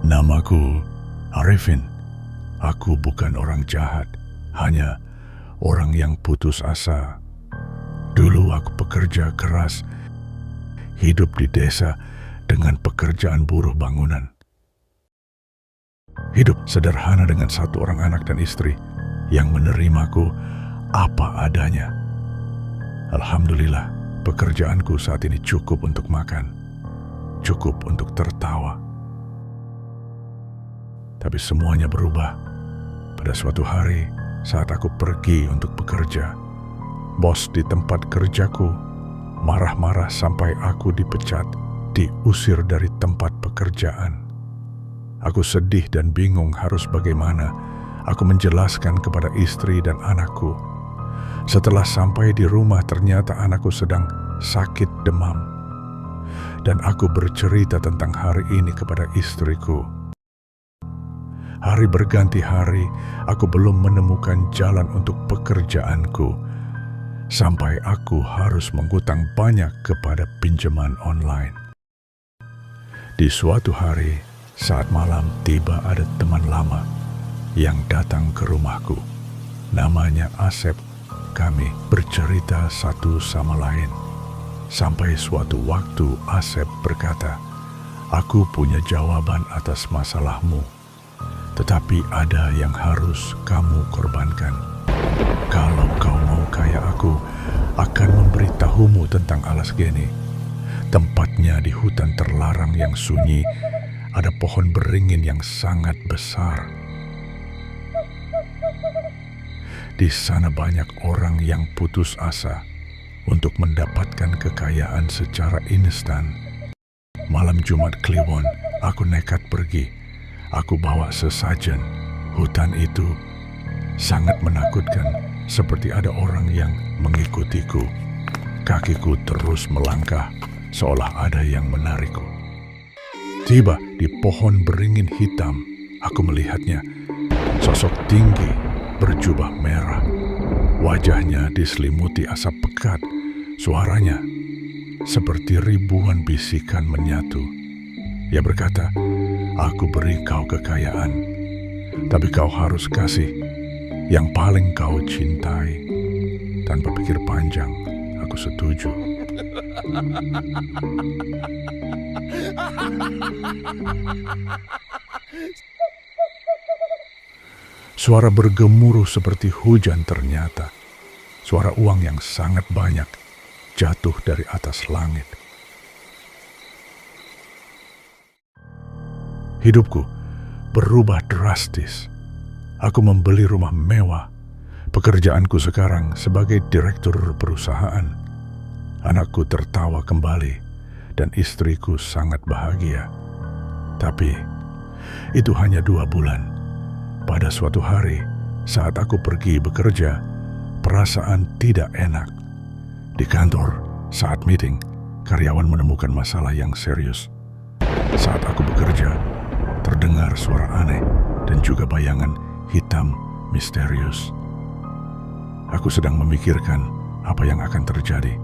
Namaku Arifin. Aku bukan orang jahat, hanya orang yang putus asa. Dulu aku bekerja keras, hidup di desa dengan pekerjaan buruh bangunan. Hidup sederhana dengan satu orang anak dan istri yang menerimaku apa adanya. Alhamdulillah, pekerjaanku saat ini cukup untuk makan, cukup untuk tertawa. Tapi semuanya berubah pada suatu hari saat aku pergi untuk bekerja. Bos di tempat kerjaku marah-marah sampai aku dipecat, diusir dari tempat pekerjaan. Aku sedih dan bingung harus bagaimana. Aku menjelaskan kepada istri dan anakku. Setelah sampai di rumah ternyata anakku sedang sakit demam. Dan aku bercerita tentang hari ini kepada istriku. Hari berganti hari, aku belum menemukan jalan untuk pekerjaanku. Sampai aku harus menghutang banyak kepada pinjaman online. Di suatu hari, saat malam tiba ada teman lama yang datang ke rumahku. Namanya Asep. Kami bercerita satu sama lain. Sampai suatu waktu Asep berkata, "Aku punya jawaban atas masalahmu. Tetapi ada yang harus kamu korbankan. Kalau kau mau kaya aku akan memberitahumu tentang alas geni. Tempatnya di hutan terlarang yang sunyi, ada pohon beringin yang sangat besar. Di sana banyak orang yang putus asa untuk mendapatkan kekayaan secara instan. Malam Jumat Kliwon, aku nekat pergi. Aku bawa sesajen. Hutan itu sangat menakutkan, seperti ada orang yang mengikutiku. Kakiku terus melangkah, seolah ada yang menarikku. Tiba di pohon beringin hitam, aku melihatnya. Sosok tinggi, berjubah merah. Wajahnya diselimuti asap pekat. Suaranya seperti ribuan bisikan menyatu. Ia berkata, "Aku beri kau kekayaan, tapi kau harus kasih yang paling kau cintai." Tanpa pikir panjang, aku setuju. Suara bergemuruh seperti hujan ternyata. Suara uang yang sangat banyak jatuh dari atas langit. Hidupku berubah drastis. Aku membeli rumah mewah. Pekerjaanku sekarang sebagai direktur perusahaan. Anakku tertawa kembali dan istriku sangat bahagia. Tapi itu hanya 2 bulan. Pada suatu hari saat aku pergi bekerja, perasaan tidak enak. Di kantor, saat meeting, karyawan menemukan masalah yang serius. Saat aku bekerja, terdengar suara aneh dan juga bayangan hitam misterius. Aku sedang memikirkan apa yang akan terjadi.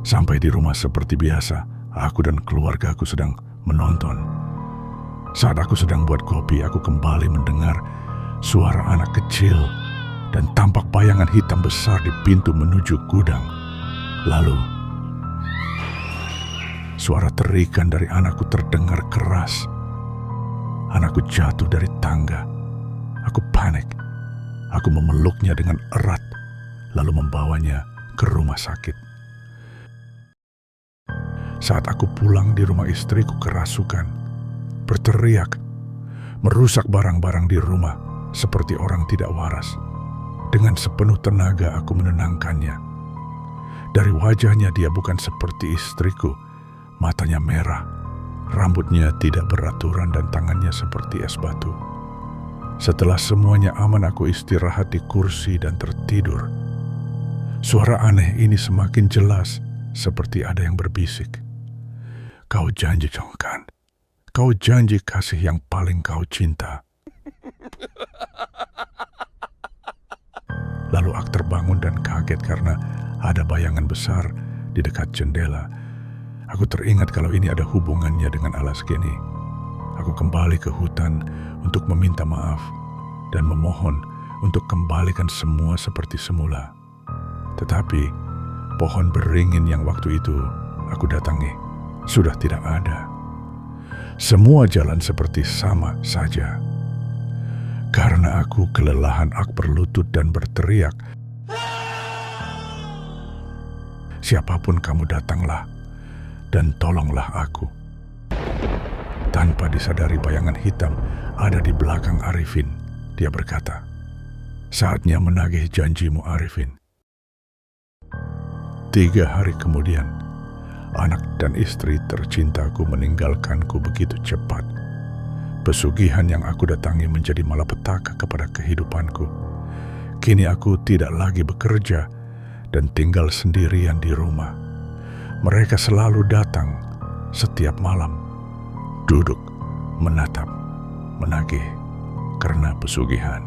Sampai di rumah seperti biasa, aku dan keluargaku sedang menonton. Saat aku sedang buat kopi, aku kembali mendengar suara anak kecil dan tampak bayangan hitam besar di pintu menuju gudang. Lalu, suara terikan dari anakku terdengar keras. Anakku jatuh dari tangga. Aku panik. Aku memeluknya dengan erat, lalu membawanya ke rumah sakit. Saat aku pulang di rumah istriku kerasukan, berteriak, merusak barang-barang di rumah seperti orang tidak waras. Dengan sepenuh tenaga aku menenangkannya. Dari wajahnya dia bukan seperti istriku. Matanya merah, rambutnya tidak beraturan dan tangannya seperti es batu. Setelah semuanya aman, aku istirahat di kursi dan tertidur. Suara aneh ini semakin jelas, seperti ada yang berbisik. "Kau janji, Chongkan. Kau janji kasih yang paling kau cinta." Lalu aku terbangun dan kaget karena ada bayangan besar di dekat jendela. Aku teringat kalau ini ada hubungannya dengan alas geni. Aku kembali ke hutan untuk meminta maaf dan memohon untuk kembalikan semua seperti semula. Tetapi pohon beringin yang waktu itu aku datangi sudah tidak ada. Semua jalan seperti sama saja. Karena aku kelelahan, aku berlutut dan berteriak, "Siapapun kamu, datanglah dan tolonglah aku." Tanpa disadari, bayangan hitam ada di belakang Arifin. Dia berkata, "Saatnya menagih janjimu, Arifin." 3 hari kemudian, anak dan istri tercintaku meninggalkanku begitu cepat. Pesugihan yang aku datangi menjadi malapetaka kepada kehidupanku. Kini aku tidak lagi bekerja dan tinggal sendirian di rumah. Mereka selalu datang setiap malam, duduk, menatap, menagih karena pesugihan.